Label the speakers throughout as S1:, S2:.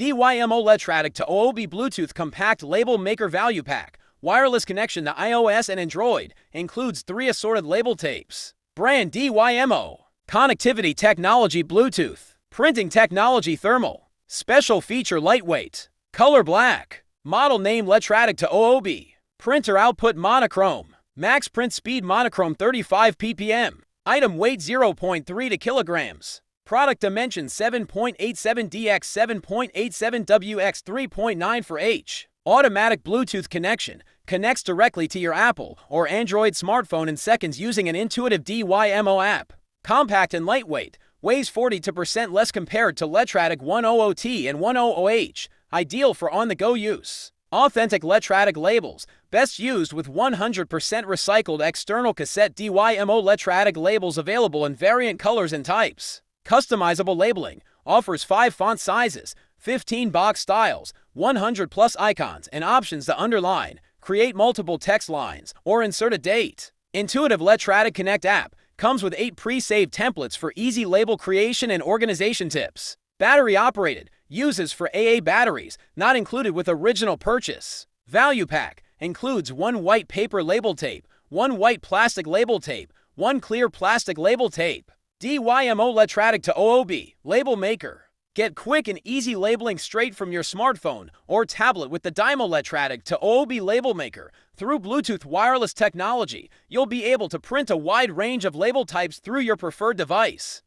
S1: DYMO LetraTag 200B Bluetooth Compact Label Maker Value Pack. Wireless connection to iOS and Android. Includes 3 assorted label tapes. Brand DYMO. Connectivity technology Bluetooth. Printing technology thermal. Special feature lightweight. Color black. Model name LetraTag 200B. Printer output monochrome. Max print speed monochrome 35 ppm. Item weight 0.3 kilograms. Product dimension 7.87 x 7.87 wx 3.9 for H. Automatic Bluetooth connection. Connects directly to your Apple or Android smartphone in seconds using an intuitive DYMO app. Compact and lightweight. Weighs 40% less compared to LetraTag 100T and 100H. Ideal for on-the-go use. Authentic LetraTag labels. Best used with 100% recycled external cassette DYMO LetraTag labels available in variant colors and types. Customizable labeling. Offers 5 font sizes, 15 box styles, 100 plus icons, and options to underline, create multiple text lines, or insert a date. Intuitive LetraTag Connect app. Comes with 8 pre-saved templates for easy label creation and organization tips. Battery operated. Uses for AA batteries, not included with original purchase. Value pack. Includes 1 white paper label tape, 1 white plastic label tape, 1 clear plastic label tape. DYMO LetraTag 200B Label Maker. Get quick and easy labeling straight from your smartphone or tablet with the DYMO LetraTag 200B Label Maker. Through Bluetooth wireless technology, you'll be able to print a wide range of label types through your preferred device.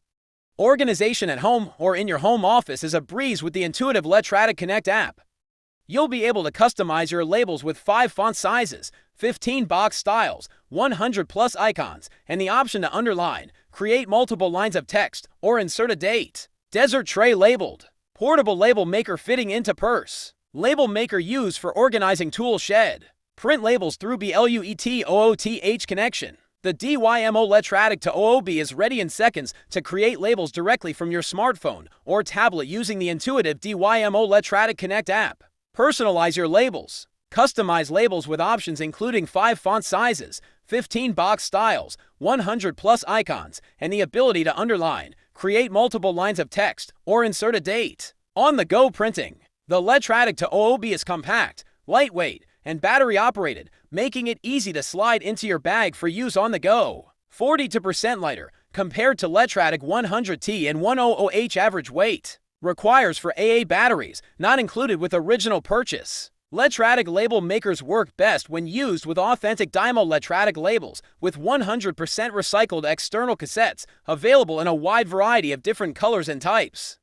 S1: Organization at home or in your home office is a breeze with the intuitive LetraTag Connect app. You'll be able to customize your labels with 5 font sizes, 15 box styles, 100 plus icons, and the option to underline, create multiple lines of text, or insert a date. Desert tray labeled. Portable label maker fitting into purse. Label maker used for organizing tool shed. Print labels through BLUETOOTH connection. The DYMO LetraTag 200B is ready in seconds to create labels directly from your smartphone or tablet using the intuitive DYMO LetraTag Connect app. Personalize your labels. Customize labels with options including 5 font sizes, 15 box styles, 100 plus icons, and the ability to underline, create multiple lines of text, or insert a date. On-the-go printing. The LetraTag 200B is compact, lightweight, and battery-operated, making it easy to slide into your bag for use on the go. 40% lighter compared to LetraTag 100T and 100H average weight. Requires for AA batteries, not included with original purchase. LetraTag label makers work best when used with authentic DYMO LetraTag labels with 100% recycled external cassettes available in a wide variety of different colors and types.